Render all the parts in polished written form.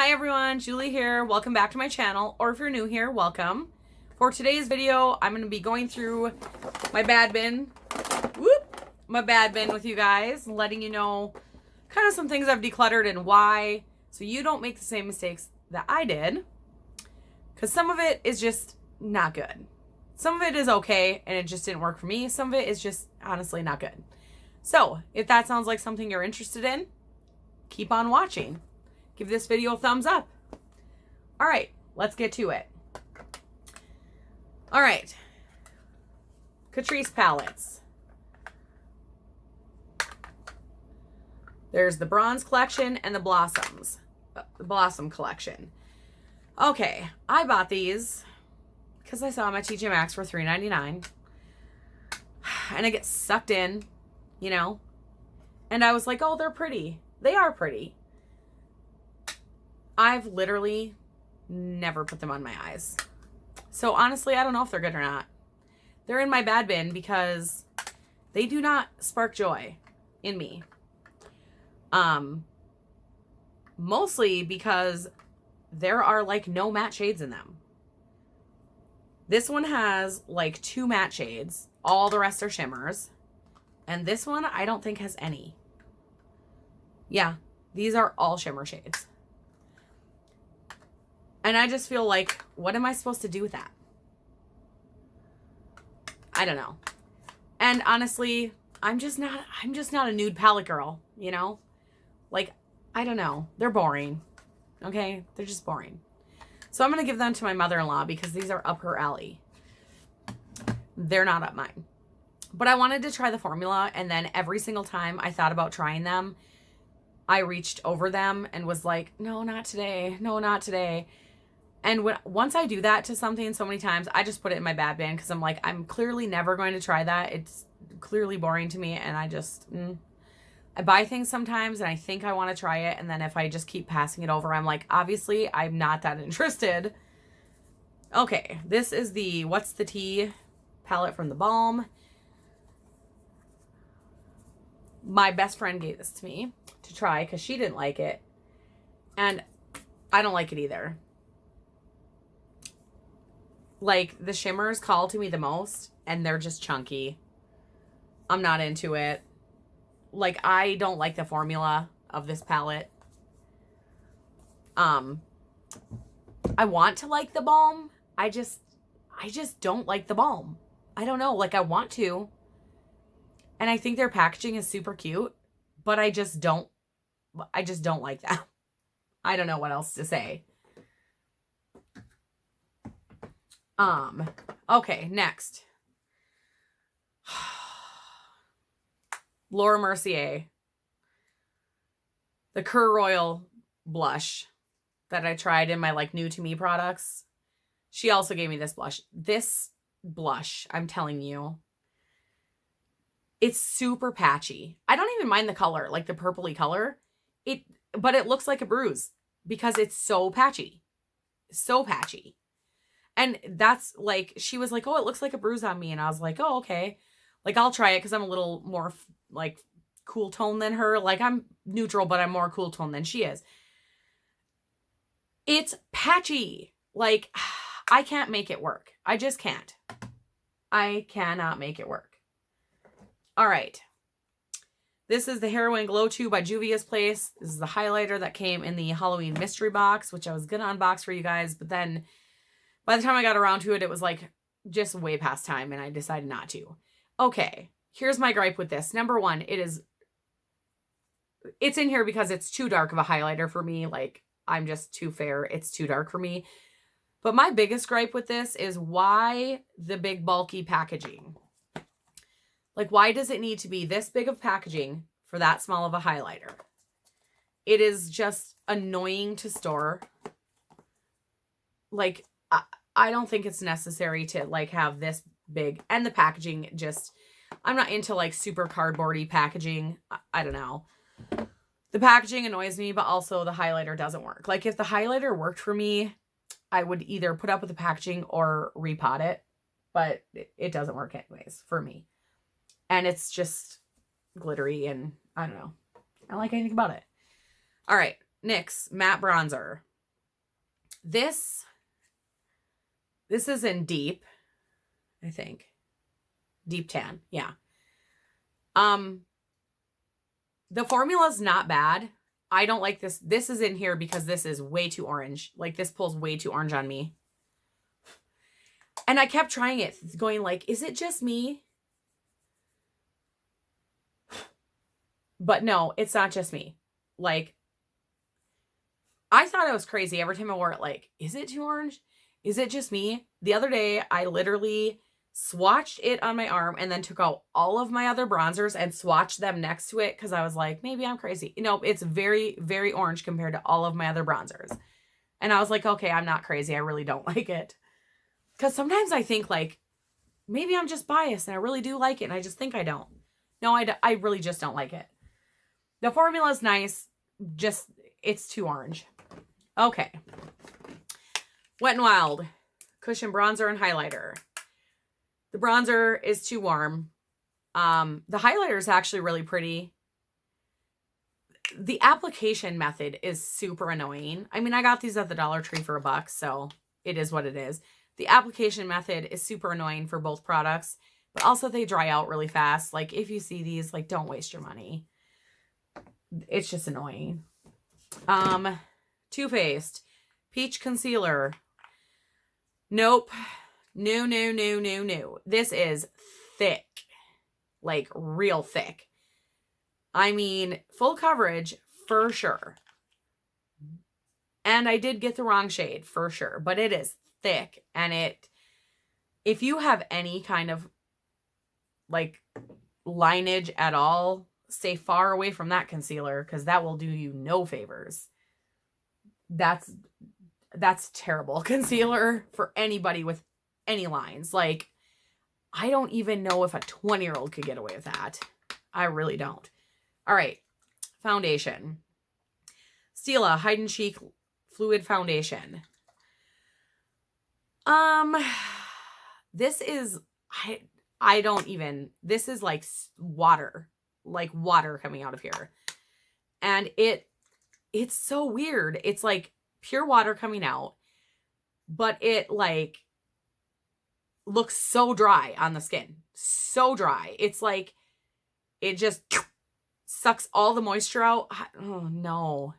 Hi everyone, Julie here. Welcome back to my channel, or if you're new here, welcome. For today's video, I'm going to be going through my bad bin, my bad bin with you guys, letting you know kind of some things I've decluttered and why, so you don't make the same mistakes that I did, because some of it is just not good. Some of it is okay, and it just didn't work for me. Some of it is just honestly not good. So, if that sounds like something you're interested in, keep on watching. Give this video a thumbs up. All right, let's get to it. All right, Catrice Palettes. There's the Bronze collection and the Blossom collection. Okay, I bought these because I saw them at TJ Maxx for $3.99. And I get sucked in, you know, and I was like, oh, they're pretty. They are pretty. I've literally never put them on my eyes. So honestly, I don't know if they're good or not. They're in my bad bin because they do not spark joy in me. Mostly because there are like no matte shades in them. This one has like 2 matte shades. All the rest are shimmers. And this one I don't think has any. Yeah, these are all shimmer shades. And I just feel like, what am I supposed to do with that? I don't know. And honestly, I'm just not a nude palette girl, you know? Like, I don't know. They're boring. Okay? They're just boring. So I'm going to give them to my mother-in-law because these are up her alley. They're not up mine. But I wanted to try the formula, and then every single time I thought about trying them, I reached over them and was like, no, not today. No, not today. And once I do that to something so many times, I just put it in my bad bin because I'm like, I'm clearly never going to try that. It's clearly boring to me, and I just, I buy things sometimes and I think I want to try it, and then if I just keep passing it over, I'm like, obviously, I'm not that interested. Okay, this is the What's the Tea palette from the Balm. My best friend gave this to me to try because she didn't like it, and I don't like it either. Like, the shimmers call to me the most, and they're just chunky. I'm not into it. Like, I don't like the formula of this palette. I want to like the Balm. I just don't like the Balm. I don't know. Like, I want to. And I think their packaging is super cute, but I just don't like that. I don't know what else to say. Okay, next. Laura Mercier. The Kerr Royal blush that I tried in my like new to me products. She also gave me this blush. This blush, I'm telling you, it's super patchy. I don't even mind the color, like the purpley color. But it looks like a bruise because it's so patchy. So patchy. And that's like, she was like, oh, it looks like a bruise on me. And I was like, oh, okay. Like, I'll try it because I'm a little more like cool tone than her. Like, I'm neutral, but I'm more cool tone than she is. It's patchy. Like, I can't make it work. I just can't. I cannot make it work. All right. This is the Heroin Glow 2 by Juvia's Place. This is the highlighter that came in the Halloween mystery box, which I was going to unbox for you guys. But then by the time I got around to it, it was like just way past time, and I decided not to. Okay, here's my gripe with this. Number one, it's in here because it's too dark of a highlighter for me. Like, I'm just too fair. It's too dark for me. But my biggest gripe with this is why the big bulky packaging? Like, why does it need to be this big of packaging for that small of a highlighter? It is just annoying to store. Like, I don't think it's necessary to like have this big, and the packaging just, I'm not into like super cardboardy packaging. I don't know. The packaging annoys me, but also the highlighter doesn't work. Like, if the highlighter worked for me, I would either put up with the packaging or repot it, but it doesn't work anyways for me. And it's just glittery, and I don't know. I don't like anything about it. All right, NYX Matte Bronzer. This is in deep, I think. Deep tan, yeah. The formula's not bad. I don't like this. This is in here because this is way too orange. Like, this pulls way too orange on me. And I kept trying it, going like, is it just me? But no, it's not just me. Like, I thought I was crazy every time I wore it. Like, is it too orange? Is it just me? The other day, I literally swatched it on my arm and then took out all of my other bronzers and swatched them next to it because I was like, maybe I'm crazy. You know, it's very, very orange compared to all of my other bronzers. And I was like, okay, I'm not crazy. I really don't like it. Because sometimes I think like, maybe I'm just biased and I really do like it and I just think I don't. No, I really just don't like it. The formula is nice. Just, it's too orange. Okay. Wet n Wild Cushion Bronzer and Highlighter. The bronzer is too warm. The highlighter is actually really pretty. The application method is super annoying. I mean, I got these at the Dollar Tree for $1, so it is what it is. The application method is super annoying for both products, but also they dry out really fast. Like, if you see these, like, don't waste your money. It's just annoying. Too Faced Peach Concealer. Nope. No. This is thick. Like, real thick. I mean, full coverage for sure. And I did get the wrong shade for sure, but it is thick. And if you have any kind of like lineage at all, stay far away from that concealer because that will do you no favors. That's terrible concealer for anybody with any lines. Like, I don't even know if a 20-year-old could get away with that. I really don't. All right. Foundation. Stila Hide and Chic Fluid Foundation. This is, I don't even, this is like water coming out of here. And it's so weird. It's like pure water coming out, but it like looks so dry on the skin. So dry. It's like, it just sucks all the moisture out. Oh no.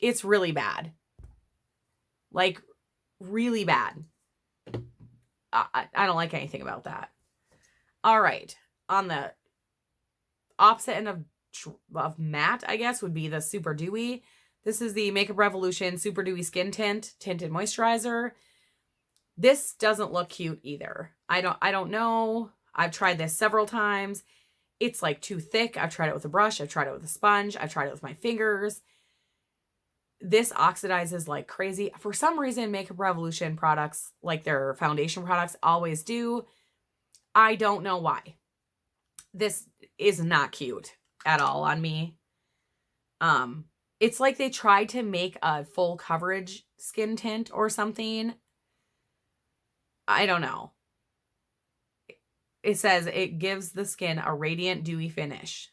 It's really bad. Like, really bad. I don't like anything about that. All right. On the opposite end of matte, I guess, would be the Super Dewy. This is the Makeup Revolution Super Dewy Skin Tint Tinted Moisturizer. This doesn't look cute either. I don't know. I've tried this several times. It's like too thick. I've tried it with a brush. I've tried it with a sponge. I've tried it with my fingers. This oxidizes like crazy. For some reason, Makeup Revolution products, like their foundation products, always do. I don't know why. This is not cute at all on me. It's like they tried to make a full coverage skin tint or something. I don't know. It says it gives the skin a radiant, dewy finish.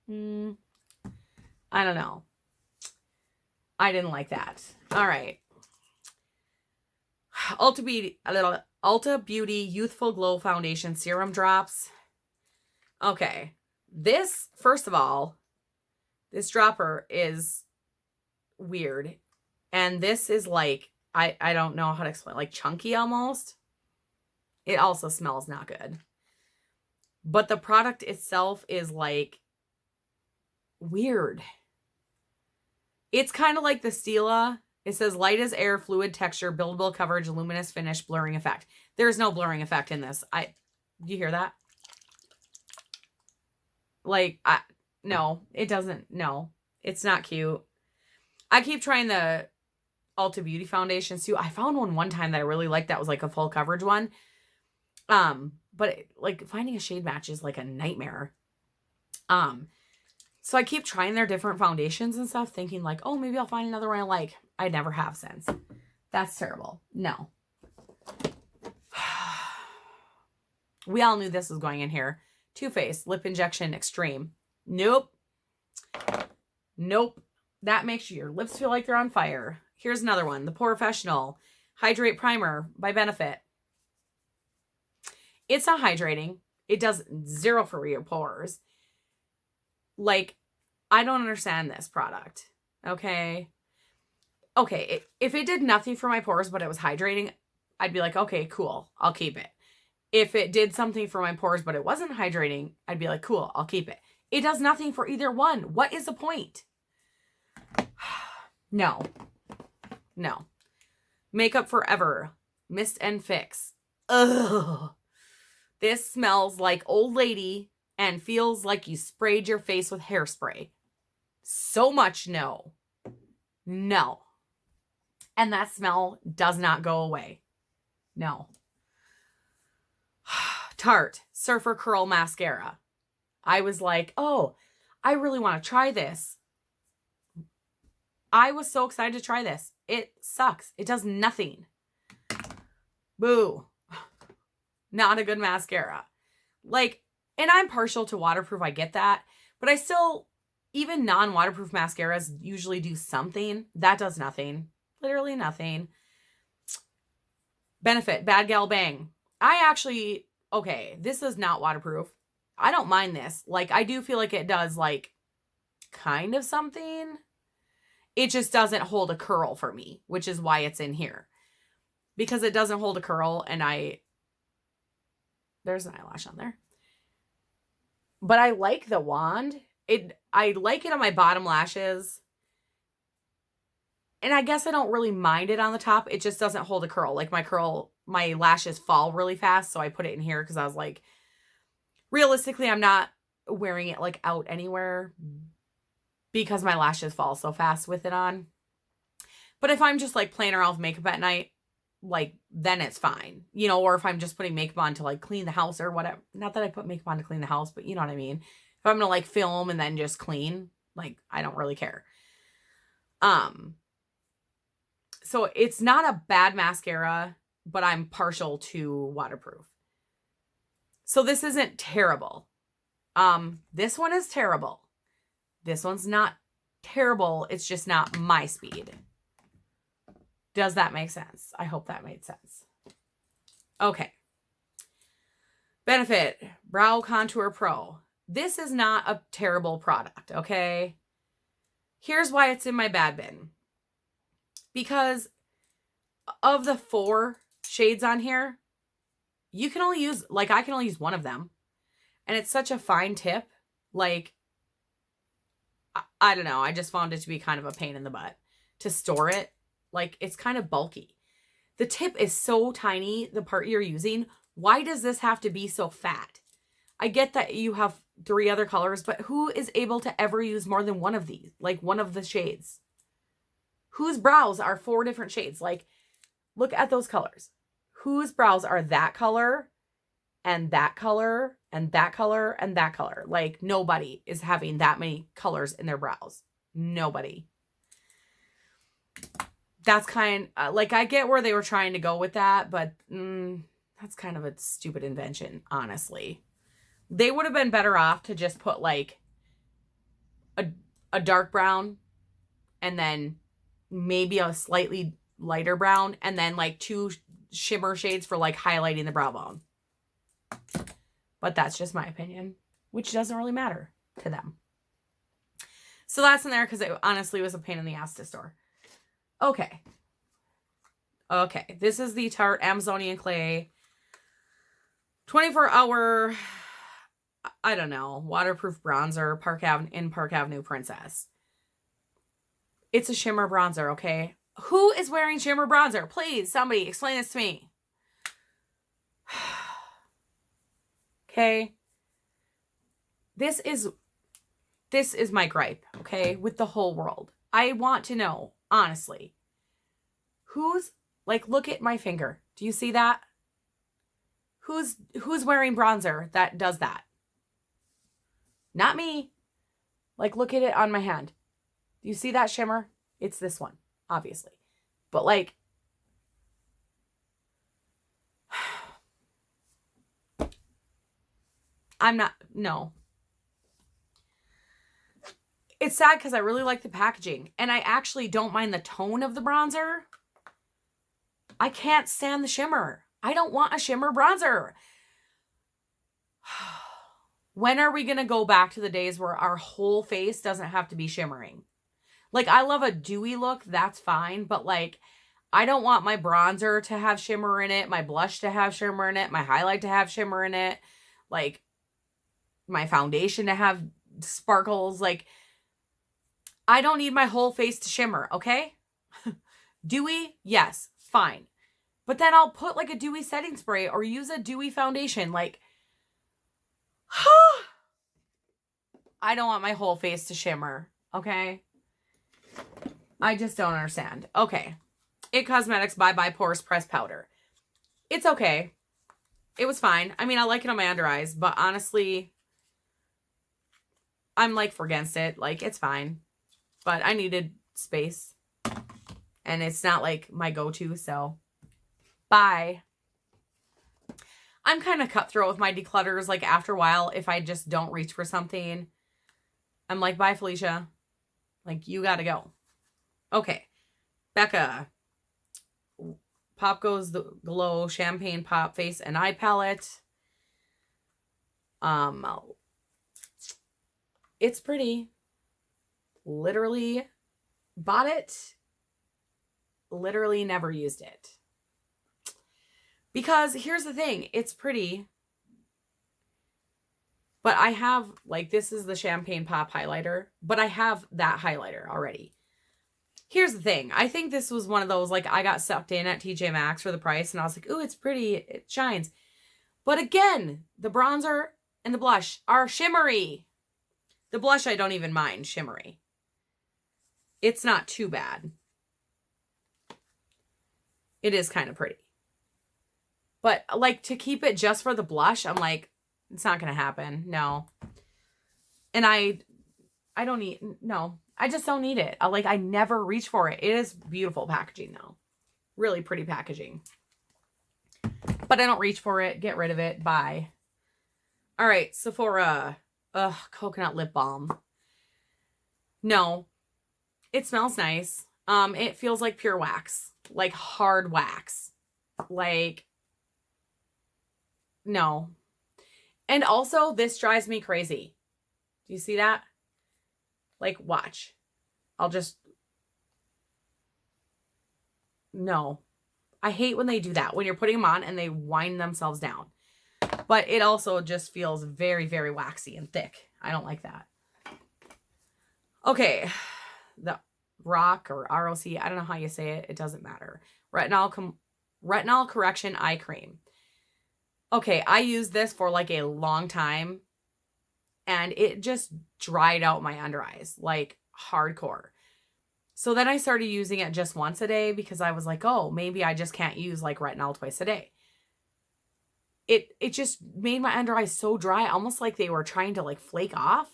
I don't know. I didn't like that. All right. Ulta Beauty Youthful Glow Foundation Serum Drops. Okay. This, first of all, this dropper is weird. And this is like, I don't know how to explain, like chunky almost. It also smells not good. But the product itself is like weird. It's kind of like the Stila. It says light as air, fluid texture, buildable coverage, luminous finish, blurring effect. There's no blurring effect in this. Do you hear that? Like, no, it doesn't. No, it's not cute. I keep trying the Ulta Beauty foundations too. I found one time that I really liked that was like a full coverage one. But like finding a shade match is like a nightmare. So I keep trying their different foundations and stuff, thinking like, oh, maybe I'll find another one I like. I never have since. That's terrible. No. We all knew this was going in here. Too Faced Lip Injection Extreme. Nope. Nope. That makes your lips feel like they're on fire. Here's another one. The Porefessional Hydrate Primer by Benefit. It's not hydrating. It does zero for your pores. Like, I don't understand this product. Okay. Okay. If it did nothing for my pores, but it was hydrating, I'd be like, okay, cool. I'll keep it. If it did something for my pores, but it wasn't hydrating, I'd be like, cool. I'll keep it. It does nothing for either one. What is the point? No. No. Makeup Forever. Mist and Fix. Ugh. This smells like old lady and feels like you sprayed your face with hairspray. So much no. No. And that smell does not go away. No. Tarte Surfer Curl Mascara. I was like, oh, I really want to try this. I was so excited to try this. It sucks. It does nothing. Boo. Not a good mascara. Like, and I'm partial to waterproof. I get that. But I still, even non-waterproof mascaras usually do something. That does nothing. Literally nothing. Benefit Bad Gal Bang. I actually, okay, this is not waterproof. I don't mind this. Like, I do feel like it does, like, kind of something. It just doesn't hold a curl for me, which is why it's in here. Because it doesn't hold a curl, and there's an eyelash on there. But I like the wand. I like it on my bottom lashes. And I guess I don't really mind it on the top. It just doesn't hold a curl. Like my lashes fall really fast. So I put it in here because I was like, realistically, I'm not wearing it like out anywhere because my lashes fall so fast with it on. But if I'm just like playing around with makeup at night, like, then it's fine. You know, or if I'm just putting makeup on to like clean the house or whatever. Not that I put makeup on to clean the house, but you know what I mean? If I'm gonna like film and then just clean, like, I don't really care. So it's not a bad mascara, but I'm partial to waterproof. So this isn't terrible. This one is terrible. This one's not terrible. It's just not my speed. Does that make sense? I hope that made sense. Okay. Benefit Brow Contour Pro. This is not a terrible product, okay? Here's why it's in my bad bin. Because of the 4 shades on here, you can only use, like, I can only use one of them. And it's such a fine tip. Like, I don't know. I just found it to be kind of a pain in the butt to store it. Like, it's kind of bulky. The tip is so tiny, the part you're using. Why does this have to be so fat? I get that you have 3 other colors, but who is able to ever use more than one of these? Like, one of the shades? Whose brows are 4 different shades? Like, look at those colors. Whose brows are that color and that color and that color and that color? Like, nobody is having that many colors in their brows. Nobody. That's kind like, I get where they were trying to go with that, but that's kind of a stupid invention, honestly. They would have been better off to just put like a dark brown and then maybe a slightly lighter brown and then like 2 shimmer shades for like highlighting the brow bone. But that's just my opinion, which doesn't really matter to them. So that's in there because it honestly was a pain in the ass to store. Okay. Okay. This is the Tarte Amazonian Clay 24-hour, I don't know, waterproof bronzer, Park Avenue Princess. It's a shimmer bronzer, okay? Who is wearing shimmer bronzer? Please, somebody explain this to me. Okay? This is my gripe, okay, with the whole world. I want to know, honestly, who's, like, look at my finger. Do you see that? Who's wearing bronzer that does that? Not me. Like, look at it on my hand. Do you see that shimmer? It's this one, obviously. But, like, I'm not, no. it's sad because I really like the packaging. And I actually don't mind the tone of the bronzer. I can't stand the shimmer. I don't want a shimmer bronzer. When are we going to go back to the days where our whole face doesn't have to be shimmering? Like, I love a dewy look. That's fine. But, like, I don't want my bronzer to have shimmer in it, my blush to have shimmer in it, my highlight to have shimmer in it, like, my foundation to have sparkles. Like, I don't need my whole face to shimmer, okay? Dewy? Yes, fine. But then I'll put, like, a dewy setting spray or use a dewy foundation. Like, I don't want my whole face to shimmer, okay? I just don't understand. Okay. It Cosmetics Bye Bye Porous Press Powder. It's okay. It was fine. I mean, I like it on my under eyes, but honestly, I'm like for against it. Like, it's fine. But I needed space. And it's not like my go-to, so bye. I'm kind of cutthroat with my declutters. Like, after a while, if I just don't reach for something, I'm like, bye, Felicia. Like, you gotta go. Okay. Becca. Pop Goes the Glow Champagne Pop Face and Eye Palette. It's pretty. Literally bought it. Literally never used it. Because here's the thing. It's pretty. But I have, like, this is the Champagne Pop highlighter. But I have that highlighter already. Here's the thing. I think this was one of those, like, I got sucked in at TJ Maxx for the price. And I was like, ooh, it's pretty. It shines. But again, the bronzer and the blush are shimmery. The blush I don't even mind shimmery. It's not too bad. It is kind of pretty. But, like, to keep it just for the blush, I'm like, it's not going to happen. No. And I don't need, no. I just don't need it. I never reach for it. It is beautiful packaging, though. Really pretty packaging. But I don't reach for it. Get rid of it. Bye. All right. Sephora. Ugh, coconut lip balm. No. It smells nice. It feels like pure wax. Like hard wax. Like, no. And also, this drives me crazy. Do you see that? Like, watch. I'll just... No. I hate when they do that. When you're putting them on and they wind themselves down. But it also just feels very, very waxy and thick. I don't like that. Okay. The ROC or ROC. I don't know how you say it. It doesn't matter. Retinol Correction Eye Cream. Okay, I used this for like a long time. And it just dried out my under eyes. Like, hardcore. So then I started using it just once a day because I was like, oh, maybe I just can't use like retinol twice a day. It just made my under eyes so dry, almost like they were trying to like flake off.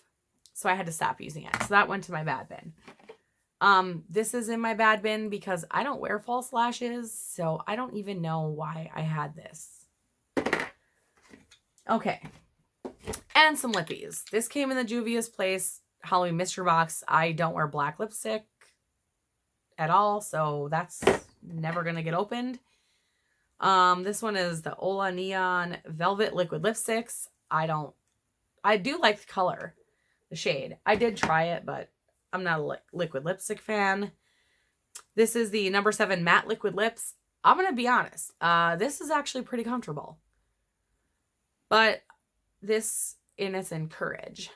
So I had to stop using it. So that went to my bad bin. This is in my bad bin because I don't wear false lashes. So I don't even know why I had this. Okay. And some lippies. This came in the Juvia's Place Halloween mystery box. I don't wear black lipstick at all, so that's never going to get opened. This one is the Ola Neon Velvet Liquid Lipsticks. I do like the color, the shade. I did try it, but I'm not a liquid lipstick fan. This is the No. 7 Matte Liquid Lips. I'm going to be honest. This is actually pretty comfortable. But this Innocent Courage.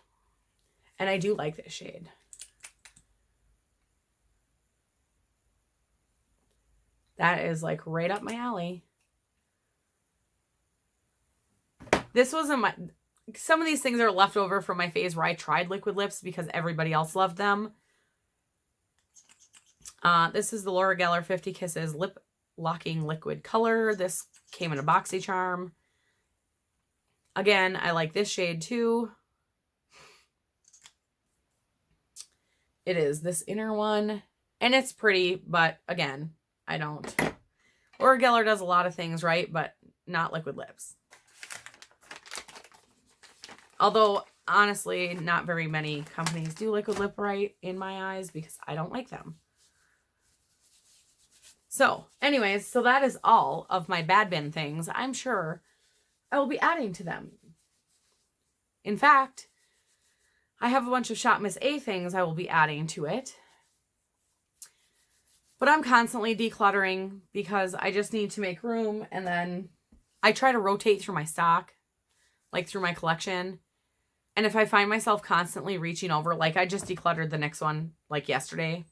And I do like this shade. That is like right up my alley. This wasn't my... Some of these things are left over from my phase where I tried liquid lips because everybody else loved them. This is the Laura Geller 50 Kisses Lip Locking Liquid Color. This came in a BoxyCharm. Again, I like this shade too. It is this inner one. And it's pretty, but again, I don't. Laura Geller does a lot of things right, but not liquid lips. Although honestly, not very many companies do liquid lip right in my eyes because I don't like them. So anyways, so that is all of my bad bin things. I'm sure I will be adding to them. In fact, I have a bunch of Shop Miss A things I will be adding to it. But I'm constantly decluttering because I just need to make room, and then I try to rotate through my stock, like through my collection. And if I find myself constantly reaching over, like I just decluttered the next one like yesterday,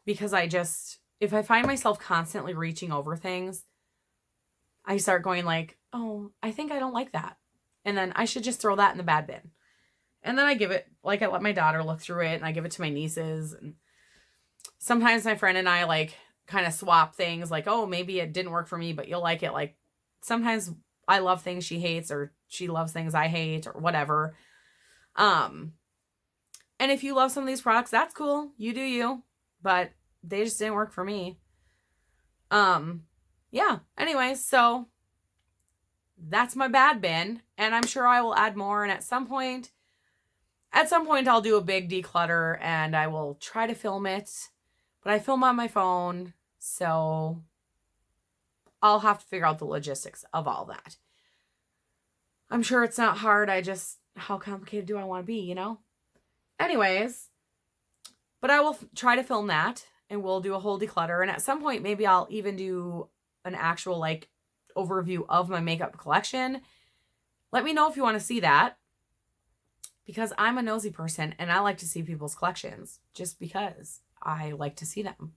because if I find myself constantly reaching over things, I start going like, oh, I think I don't like that. And then I should just throw that in the bad bin. And then I give it, like I let my daughter look through it and I give it to my nieces. And sometimes my friend and I like kind of swap things like, oh, maybe it didn't work for me, but you'll like it. Like sometimes I love things she hates or she loves things I hate or whatever. And if you love some of these products, that's cool. You do you, but they just didn't work for me. Yeah. Anyways, so that's my bad bin, and I'm sure I will add more. And at some point I'll do a big declutter and I will try to film it, but I film on my phone. So I'll have to figure out the logistics of all that. I'm sure it's not hard. How complicated do I want to be, you know? Anyways, but I will try to film that and we'll do a whole declutter. And at some point, maybe I'll even do an actual like overview of my makeup collection. Let me know if you want to see that, because I'm a nosy person and I like to see people's collections just because I like to see them.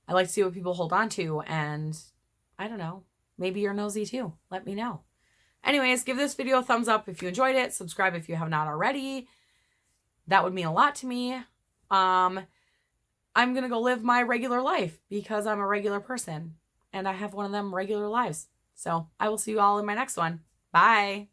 I like to see what people hold on to, and I don't know, maybe you're nosy too. Let me know. Anyways, give this video a thumbs up if you enjoyed it. Subscribe if you have not already. That would mean a lot to me. I'm going to go live my regular life because I'm a regular person and I have one of them regular lives. So I will see you all in my next one. Bye.